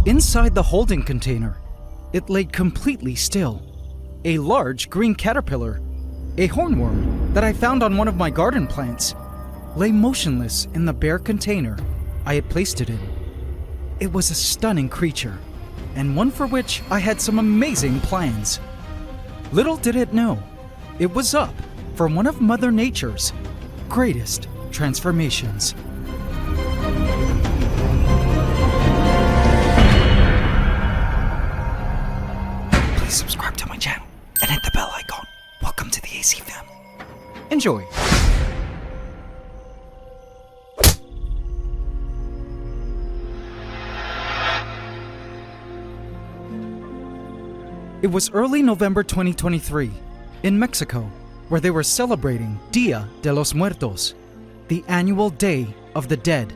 Inside the holding container, it lay completely still. A large green caterpillar, a hornworm that I found on one of my garden plants, lay motionless in the bare container I had placed it in. It was a stunning creature, and one for which I had some amazing plans. Little did it know, it was up for one of Mother Nature's greatest transformations. Please subscribe to my channel and hit the bell icon. Welcome to the AC fam. Enjoy. It was early November 2023 in Mexico, where they were celebrating Dia de los Muertos, the annual Day of the Dead.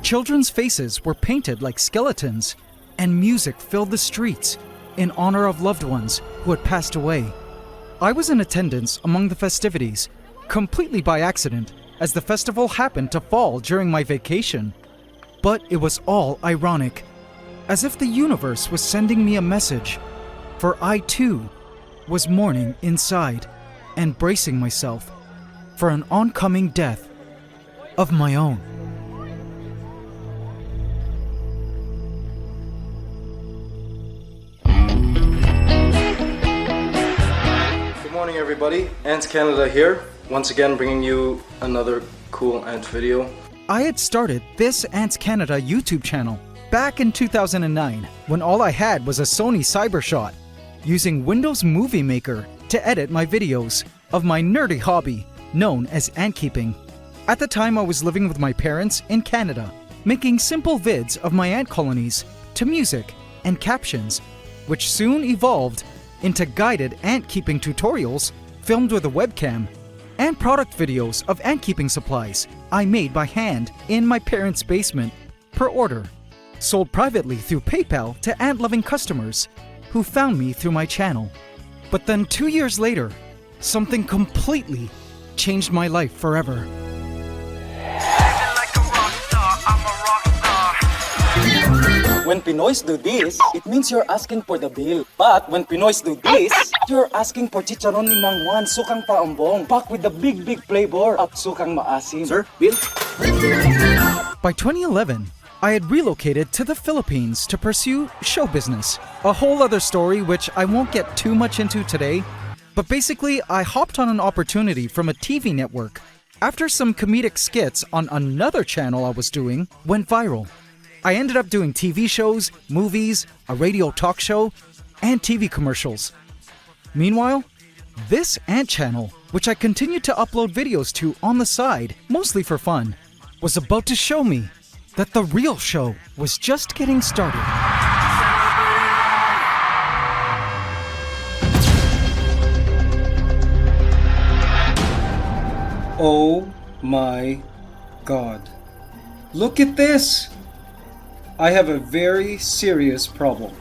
Children's faces were painted like skeletons, and music filled the streets in honor of loved ones who had passed away. I was in attendance among the festivities, completely by accident, as the festival happened to fall during my vacation. But it was all ironic, as if the universe was sending me a message, for I too was mourning inside and bracing myself for an oncoming death of my own. Good morning everybody, AntsCanada here, once again bringing you another cool ant video. I had started this AntsCanada YouTube channel back in 2009 when all I had was a Sony Cybershot, using Windows Movie Maker to edit my videos of my nerdy hobby known as ant keeping. At the time I was living with my parents in Canada, making simple vids of my ant colonies to music and captions, which soon evolved into guided ant keeping tutorials filmed with a webcam and product videos of ant keeping supplies I made by hand in my parents' basement per order, sold privately through PayPal to ant-loving customers who found me through my channel. But then 2 years later, something completely changed my life forever. When Pinoys do this, it means you're asking for the bill. But when Pinoys do this, you're asking for chicharon ni Mangwan, sukang paambong, packed with the big flavor of sukang maasim. Sir, bill? By 2011, I had relocated to the Philippines to pursue show business. A whole other story which I won't get too much into today, but basically I hopped on an opportunity from a TV network after some comedic skits on another channel I was doing went viral. I ended up doing TV shows, movies, a radio talk show, and TV commercials. Meanwhile, this ant channel, which I continued to upload videos to on the side, mostly for fun, was about to show me that the real show was just getting started. Oh my God. Look at this! I have a very serious problem.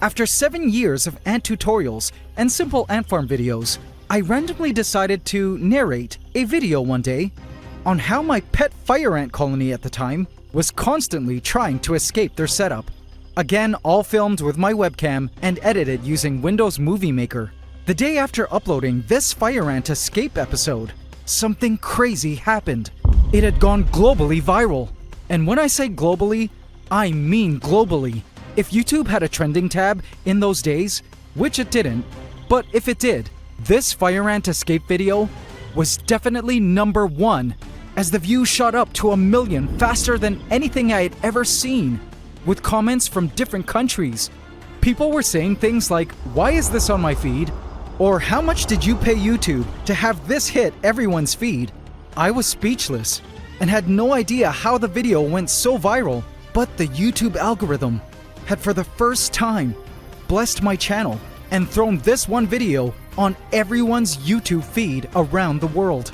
After 7 years of ant tutorials and simple ant farm videos, I randomly decided to narrate a video one day on how my pet fire ant colony at the time was constantly trying to escape their setup. Again, all filmed with my webcam and edited using Windows Movie Maker. The day after uploading this fire ant escape episode, something crazy happened. It had gone globally viral. And when I say globally, I mean globally. If YouTube had a trending tab in those days, which it didn't, but if it did, this fire ant escape video was definitely number one, as the views shot up to 1 million faster than anything I had ever seen, with comments from different countries. People were saying things like, "Why is this on my feed?" or "How much did you pay YouTube to have this hit everyone's feed?" I was speechless and had no idea how the video went so viral. But the YouTube algorithm had for the first time blessed my channel and thrown this one video on everyone's YouTube feed around the world.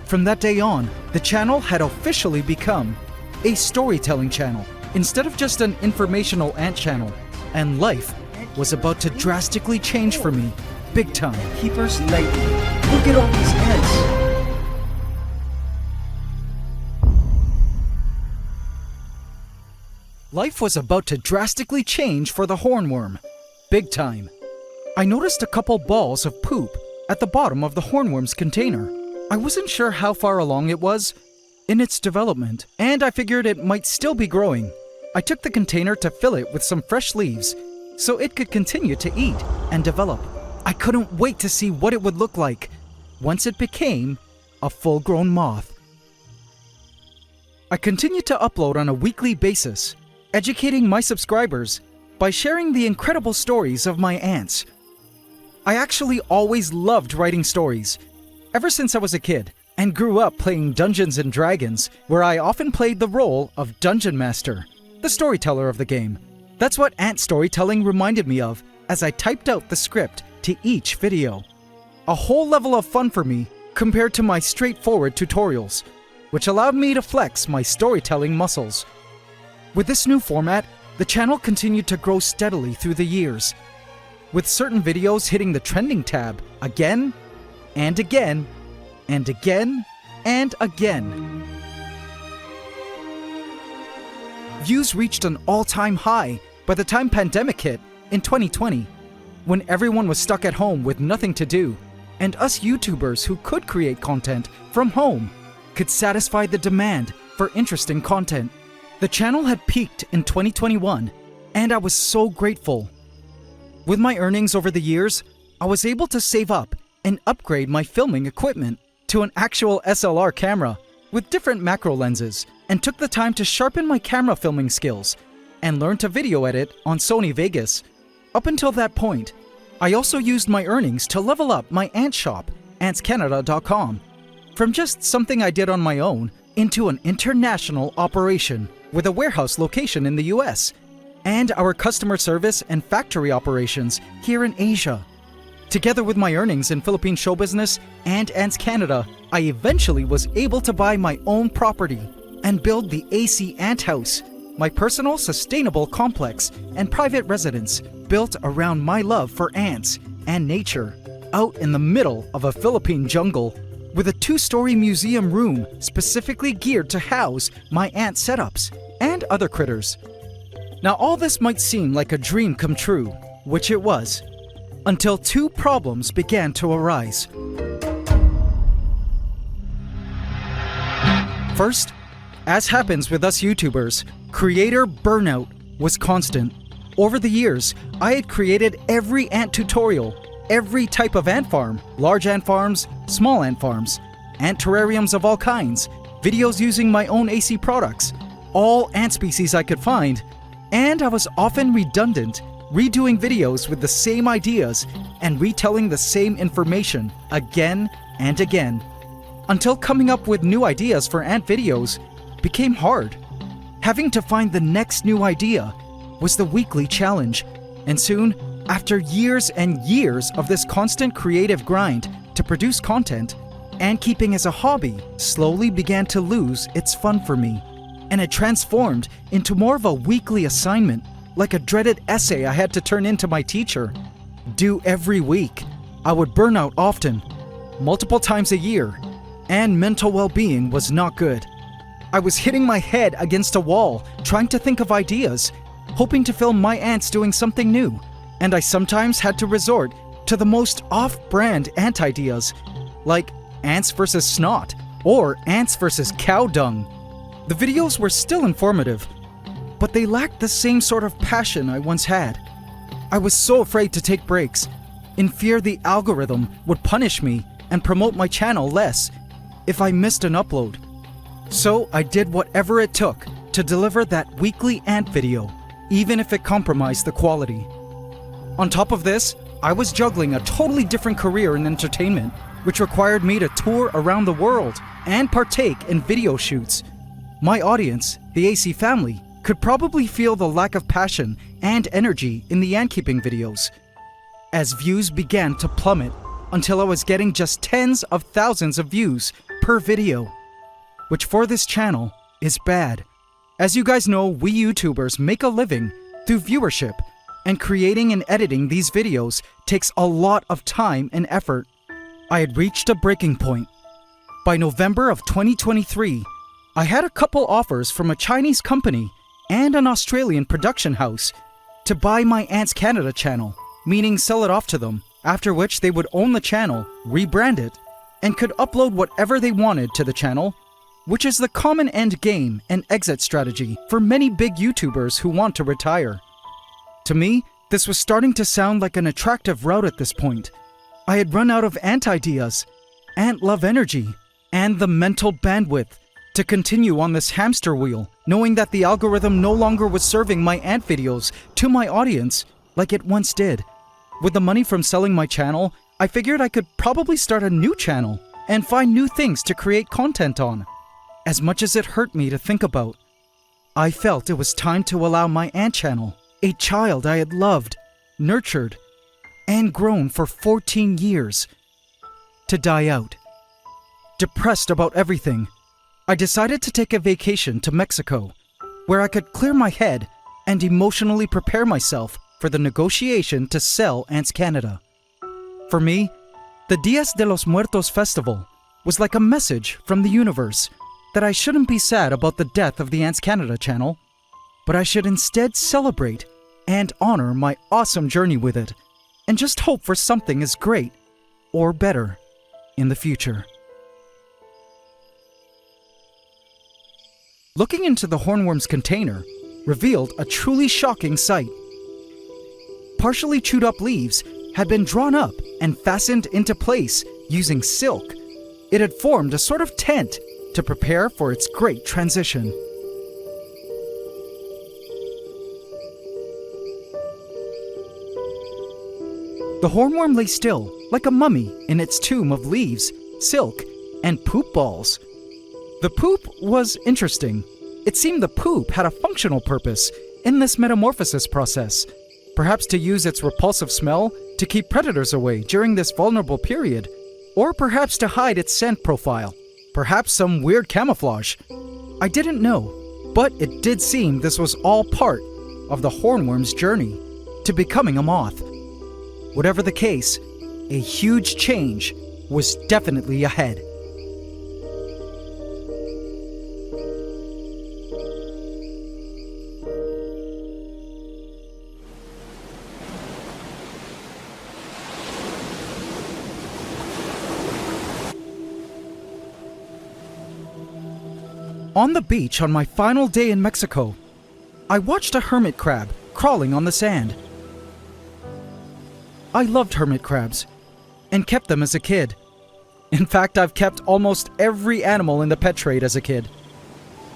From that day on, the channel had officially become a storytelling channel instead of just an informational ant channel, and life was about to drastically change for me, big time. Keepers lady. Look at all these ants. Life was about to drastically change for the hornworm, big time. I noticed a couple balls of poop at the bottom of the hornworm's container. I wasn't sure how far along it was in its development, and I figured it might still be growing. I took the container to fill it with some fresh leaves so it could continue to eat and develop. I couldn't wait to see what it would look like once it became a full-grown moth. I continued to upload on a weekly basis, educating my subscribers by sharing the incredible stories of my ants. I actually always loved writing stories, ever since I was a kid, and grew up playing Dungeons & Dragons, where I often played the role of Dungeon Master, the storyteller of the game. That's what ant storytelling reminded me of as I typed out the script to each video. A whole level of fun for me compared to my straightforward tutorials, which allowed me to flex my storytelling muscles. With this new format, the channel continued to grow steadily through the years, with certain videos hitting the trending tab again and again and again and again. Views reached an all-time high by the time pandemic hit in 2020, when everyone was stuck at home with nothing to do, and us YouTubers who could create content from home could satisfy the demand for interesting content. The channel had peaked in 2021, and I was so grateful. With my earnings over the years, I was able to save up and upgrade my filming equipment to an actual SLR camera with different macro lenses, and took the time to sharpen my camera filming skills and learn to video edit on Sony Vegas. Up until that point, I also used my earnings to level up my ant shop, AntsCanada.com, from just something I did on my own into an international operation with a warehouse location in the US, and our customer service and factory operations here in Asia. Together with my earnings in Philippine show business and AntsCanada, I eventually was able to buy my own property and build the AC Ant House, my personal sustainable complex and private residence built around my love for ants and nature, out in the middle of a Philippine jungle, with a 2-story museum room specifically geared to house my ant setups and other critters. Now, all this might seem like a dream come true, which it was, until 2 problems began to arise. First, as happens with us YouTubers, creator burnout was constant. Over the years, I had created every ant tutorial, every type of ant farm, large ant farms, small ant farms, ant terrariums of all kinds, videos using my own AC products, all ant species I could find, and I was often redundant, redoing videos with the same ideas and retelling the same information again and again, until coming up with new ideas for ant videos became hard. Having to find the next new idea was the weekly challenge, and soon, after years and years of this constant creative grind to produce content, ant keeping as a hobby slowly began to lose its fun for me, and it transformed into more of a weekly assignment, like a dreaded essay I had to turn in to my teacher, due every week. I would burn out often, multiple times a year, and mental well-being was not good. I was hitting my head against a wall, trying to think of ideas, hoping to film my ants doing something new, and I sometimes had to resort to the most off-brand ant ideas, like ants versus snot, or ants versus cow dung. The videos were still informative, but they lacked the same sort of passion I once had. I was so afraid to take breaks, in fear the algorithm would punish me and promote my channel less if I missed an upload. So I did whatever it took to deliver that weekly ant video, even if it compromised the quality. On top of this, I was juggling a totally different career in entertainment, which required me to tour around the world and partake in video shoots. My audience, the AC family, could probably feel the lack of passion and energy in the ant-keeping videos, as views began to plummet until I was getting just tens of thousands of views per video, which for this channel is bad. As you guys know, we YouTubers make a living through viewership, and creating and editing these videos takes a lot of time and effort. I had reached a breaking point. By November of 2023, I had a couple offers from a Chinese company and an Australian production house to buy my AntsCanada channel, meaning sell it off to them, after which they would own the channel, rebrand it, and could upload whatever they wanted to the channel, which is the common end game and exit strategy for many big YouTubers who want to retire. To me, this was starting to sound like an attractive route at this point. I had run out of ant ideas, ant love energy, and the mental bandwidth to continue on this hamster wheel, knowing that the algorithm no longer was serving my ant videos to my audience like it once did. With the money from selling my channel, I figured I could probably start a new channel and find new things to create content on. As much as it hurt me to think about, I felt it was time to allow my ant channel, a child I had loved, nurtured, and grown for 14 years, to die out. Depressed about everything, I decided to take a vacation to Mexico, where I could clear my head and emotionally prepare myself for the negotiation to sell AntsCanada. For me, the Dias de los Muertos festival was like a message from the universe that I shouldn't be sad about the death of the AntsCanada channel, but I should instead celebrate and honor my awesome journey with it, and just hope for something as great or better in the future. Looking into the hornworm's container revealed a truly shocking sight. Partially chewed up leaves had been drawn up and fastened into place using silk. It had formed a sort of tent to prepare for its great transition. The hornworm lay still, like a mummy, in its tomb of leaves, silk, and poop balls. The poop was interesting. It seemed the poop had a functional purpose in this metamorphosis process, perhaps to use its repulsive smell to keep predators away during this vulnerable period, or perhaps to hide its scent profile, perhaps some weird camouflage. I didn't know, but it did seem this was all part of the hornworm's journey to becoming a moth. Whatever the case, a huge change was definitely ahead. On the beach on my final day in Mexico, I watched a hermit crab crawling on the sand. I loved hermit crabs and kept them as a kid. In fact, I've kept almost every animal in the pet trade as a kid.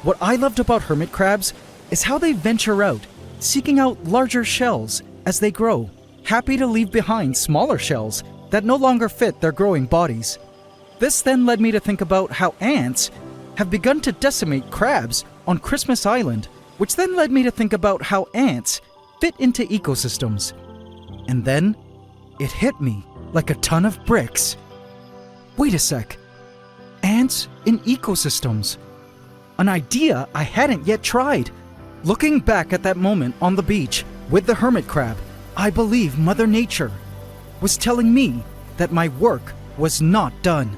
What I loved about hermit crabs is how they venture out, seeking out larger shells as they grow, happy to leave behind smaller shells that no longer fit their growing bodies. This then led me to think about how ants have begun to decimate crabs on Christmas Island, which then led me to think about how ants fit into ecosystems. And then it hit me like a ton of bricks. Wait a sec. Ants in ecosystems. An idea I hadn't yet tried. Looking back at that moment on the beach with the hermit crab, I believe Mother Nature was telling me that my work was not done.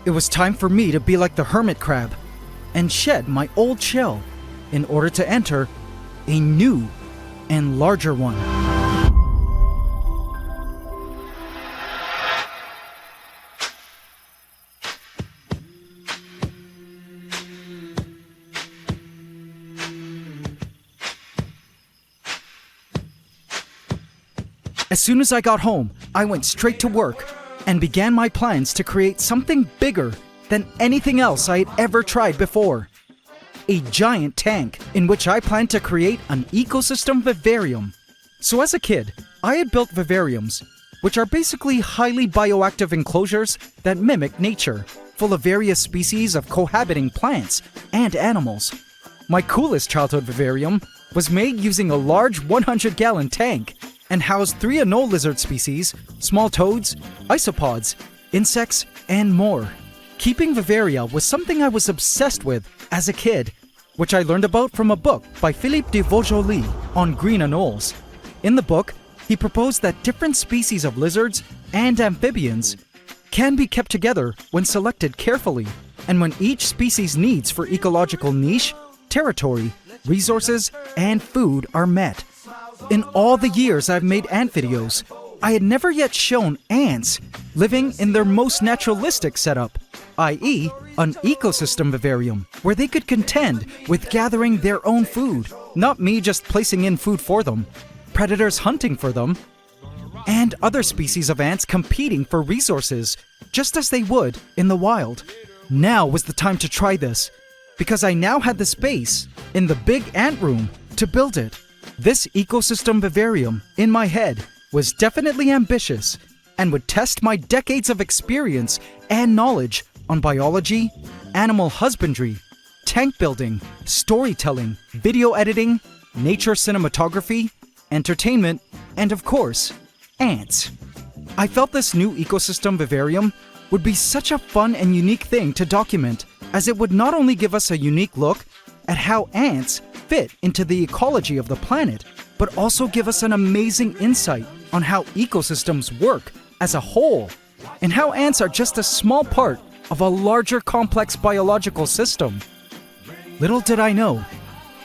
It was time for me to be like the hermit crab and shed my old shell in order to enter a new and larger one. As soon as I got home, I went straight to work and began my plans to create something bigger than anything else I had ever tried before. A giant tank in which I planned to create an ecosystem vivarium. So as a kid, I had built vivariums, which are basically highly bioactive enclosures that mimic nature, full of various species of cohabiting plants and animals. My coolest childhood vivarium was made using a large 100-gallon tank and housed 3 anole lizard species, small toads, isopods, insects, and more. Keeping vivaria was something I was obsessed with as a kid, which I learned about from a book by Philippe de Vaujoly on green anoles. In the book, he proposed that different species of lizards and amphibians can be kept together when selected carefully, and when each species' needs for ecological niche, territory, resources, and food are met. In all the years I've made ant videos, I had never yet shown ants living in their most naturalistic setup, i.e., an ecosystem vivarium, where they could contend with gathering their own food, not me just placing in food for them, predators hunting for them, and other species of ants competing for resources, just as they would in the wild. Now was the time to try this, because I now had the space in the big ant room to build it. This ecosystem vivarium in my head was definitely ambitious and would test my decades of experience and knowledge on biology, animal husbandry, tank building, storytelling, video editing, nature cinematography, entertainment, and of course, ants. I felt this new ecosystem vivarium would be such a fun and unique thing to document, as it would not only give us a unique look at how ants fit into the ecology of the planet, but also give us an amazing insight on how ecosystems work as a whole, and how ants are just a small part of a larger complex biological system. Little did I know,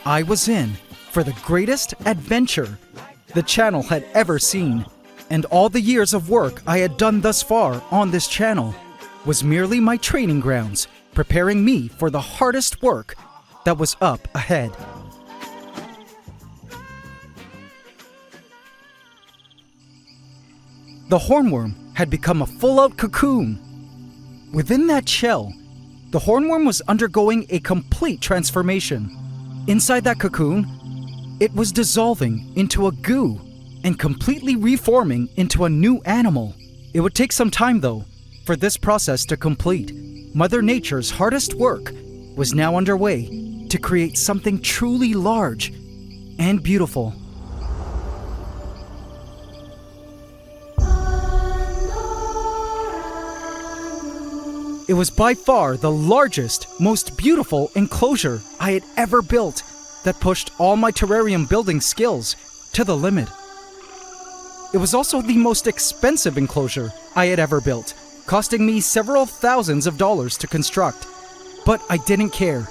I was in for the greatest adventure the channel had ever seen, and all the years of work I had done thus far on this channel was merely my training grounds, preparing me for the hardest work that was up ahead. The hornworm had become a full-out cocoon. Within that shell, the hornworm was undergoing a complete transformation. Inside that cocoon, it was dissolving into a goo and completely reforming into a new animal. It would take some time, though, for this process to complete. Mother Nature's hardest work was now underway to create something truly large and beautiful. It was by far the largest, most beautiful enclosure I had ever built that pushed all my terrarium building skills to the limit. It was also the most expensive enclosure I had ever built, costing me several thousands of dollars to construct. But I didn't care.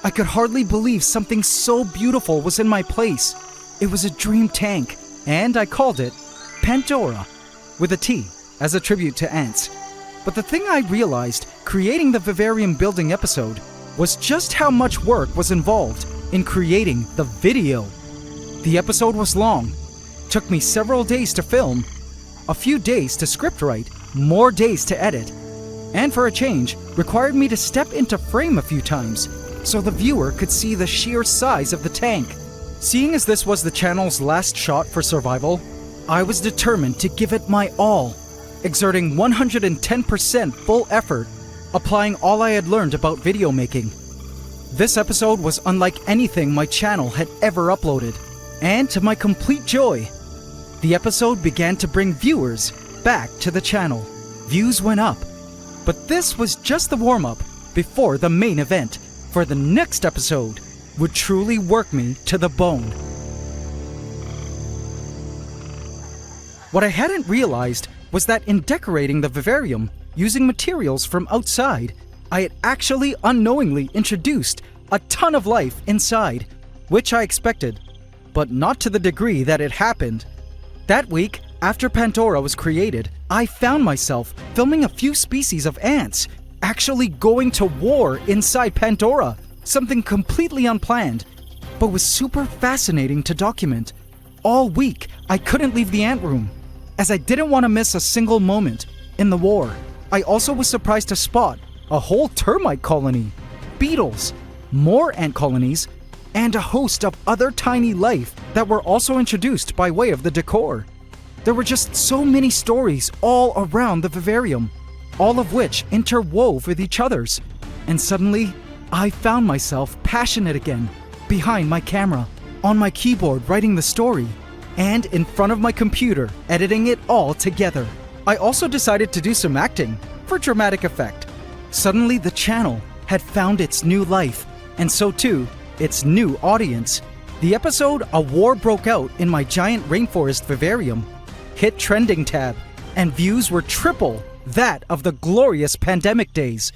I could hardly believe something so beautiful was in my place. It was a dream tank, and I called it Pandora, with a T, as a tribute to ants. But the thing I realized creating the vivarium building episode was just how much work was involved in creating the video. The episode was long, took me several days to film, a few days to script write, more days to edit, and for a change, required me to step into frame a few times so the viewer could see the sheer size of the tank. Seeing as this was the channel's last shot for survival, I was determined to give it my all, exerting 110% full effort, applying all I had learned about video making. This episode was unlike anything my channel had ever uploaded, and to my complete joy, the episode began to bring viewers back to the channel. Views went up, but this was just the warm-up before the main event, for the next episode would truly work me to the bone. What I hadn't realized was that in decorating the vivarium using materials from outside, I had actually unknowingly introduced a ton of life inside, which I expected, but not to the degree that it happened. That week, after Pandora was created, I found myself filming a few species of ants actually going to war inside Pandora, something completely unplanned, but was super fascinating to document. All week, I couldn't leave the ant room, as I didn't want to miss a single moment in the war. I also was surprised to spot a whole termite colony, beetles, more ant colonies, and a host of other tiny life that were also introduced by way of the decor. There were just so many stories all around the vivarium, all of which interwove with each other's, and suddenly I found myself passionate again, behind my camera, on my keyboard writing the story, and in front of my computer, editing it all together. I also decided to do some acting for dramatic effect. Suddenly the channel had found its new life, and so too, its new audience. The episode "A War Broke Out in My Giant Rainforest Vivarium" hit trending tab, and views were triple that of the glorious pandemic days.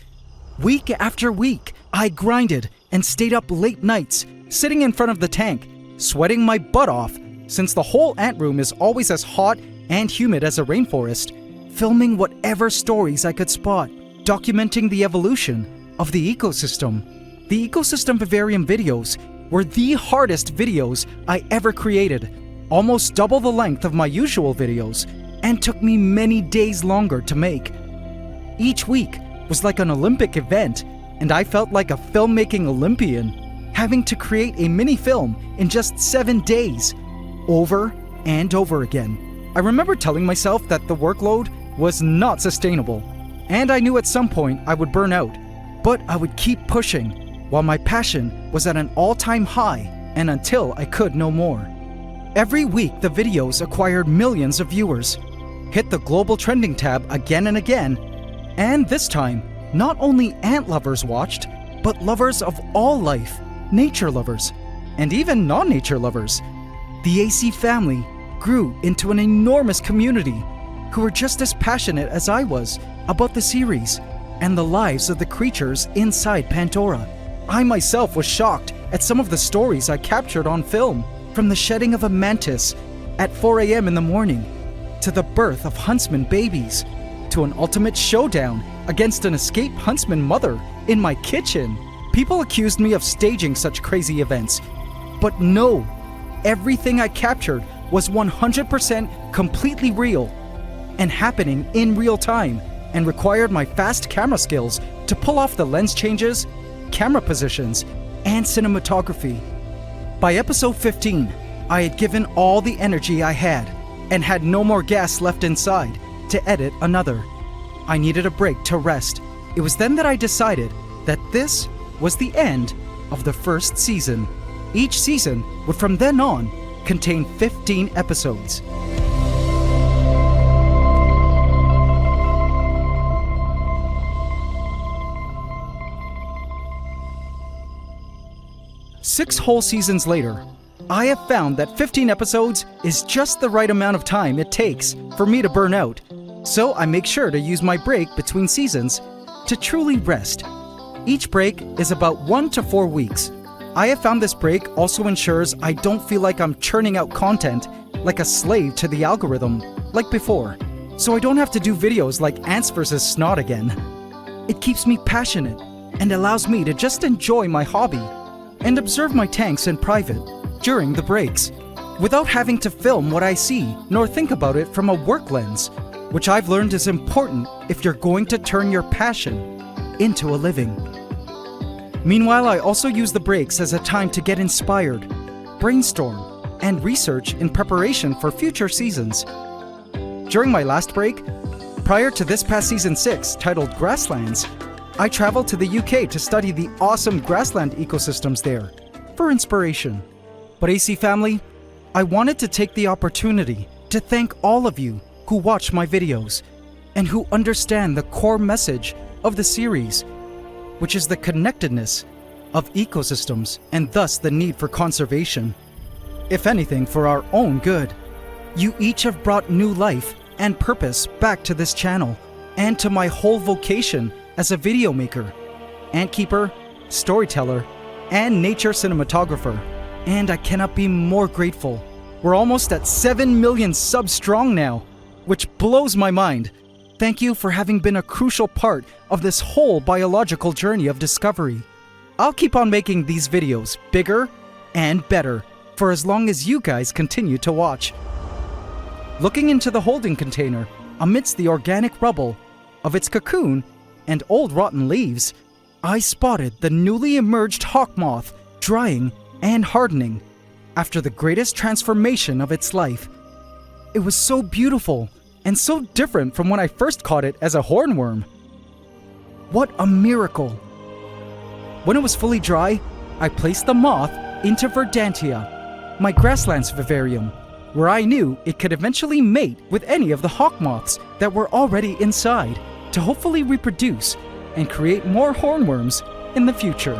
Week after week, I grinded and stayed up late nights, sitting in front of the tank, sweating my butt off, since the whole ant room is always as hot and humid as a rainforest, filming whatever stories I could spot, documenting the evolution of the ecosystem. The Ecosystem Vivarium videos were the hardest videos I ever created, almost double the length of my usual videos, and took me many days longer to make. Each week was like an Olympic event, and I felt like a filmmaking Olympian, having to create a mini film in just 7 days, over and over again. I remember telling myself that the workload was not sustainable, and I knew at some point I would burn out, but I would keep pushing while my passion was at an all-time high and until I could no more. Every week the videos acquired millions of viewers, hit the global trending tab again and again, and this time, not only ant lovers watched, but lovers of all life, nature lovers, and even non-nature lovers. The AC family grew into an enormous community who were just as passionate as I was about the series and the lives of the creatures inside Pandora. I myself was shocked at some of the stories I captured on film, from the shedding of a mantis at 4 a.m. in the morning, to the birth of huntsman babies, to an ultimate showdown against an escaped huntsman mother in my kitchen. People accused me of staging such crazy events, but no, everything I captured was 100% completely real and happening in real time, and required my fast camera skills to pull off the lens changes, camera positions, and cinematography. By episode 15, I had given all the energy I had and had no more gas left inside to edit another. I needed a break to rest. It was then that I decided that this was the end of the first season. Each season would from then on contain 15 episodes. Six whole seasons later, I have found that 15 episodes is just the right amount of time it takes for me to burn out, so I make sure to use my break between seasons to truly rest. Each break is about 1 to 4 weeks. I have found this break also ensures I don't feel like I'm churning out content like a slave to the algorithm like before, so I don't have to do videos like Ants vs. Snot again. It keeps me passionate and allows me to just enjoy my hobby and observe my tanks in private during the breaks, without having to film what I see nor think about it from a work lens, which I've learned is important if you're going to turn your passion into a living. Meanwhile, I also use the breaks as a time to get inspired, brainstorm, and research in preparation for future seasons. During my last break, prior to this past season 6 titled Grasslands, I traveled to the UK to study the awesome grassland ecosystems there for inspiration. But AC family, I wanted to take the opportunity to thank all of you who watch my videos and who understand the core message of the series, which is the connectedness of ecosystems and thus the need for conservation. If anything, for our own good. You each have brought new life and purpose back to this channel and to my whole vocation as a video maker, ant keeper, storyteller, and nature cinematographer. And I cannot be more grateful. We're almost at 7 million subs strong now, which blows my mind. Thank you for having been a crucial part of this whole biological journey of discovery. I'll keep on making these videos bigger and better for as long as you guys continue to watch. Looking into the holding container amidst the organic rubble of its cocoon and old rotten leaves, I spotted the newly emerged hawk moth drying and hardening after the greatest transformation of its life. It was so beautiful and so different from when I first caught it as a hornworm. What a miracle! When it was fully dry, I placed the moth into Verdantia, my grasslands vivarium, where I knew it could eventually mate with any of the hawk moths that were already inside to hopefully reproduce and create more hornworms in the future.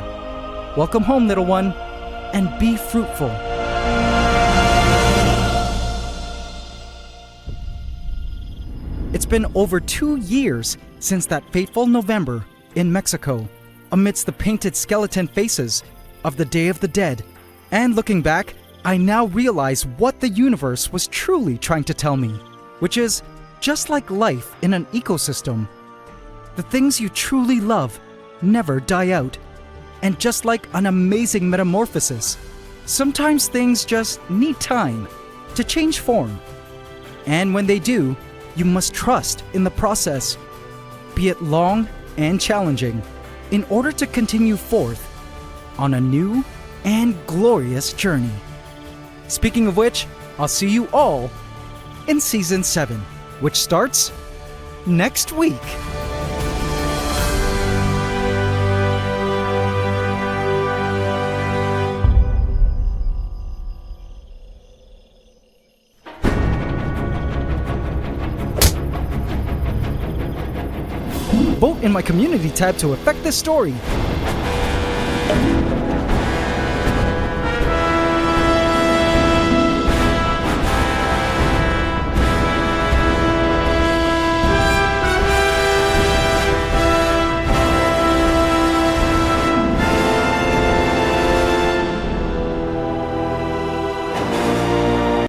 Welcome home, little one. and be fruitful. It's been over 2 years since that fateful November in Mexico, amidst the painted skeleton faces of the Day of the Dead. And looking back, I now realize what the universe was truly trying to tell me, which is, just like life in an ecosystem, the things you truly love never die out. And just like an amazing metamorphosis, sometimes things just need time to change form. And when they do, you must trust in the process, be it long and challenging, in order to continue forth on a new and glorious journey. Speaking of which, I'll see you all in Season 7, which starts next week. Vote in my community tab to affect this story.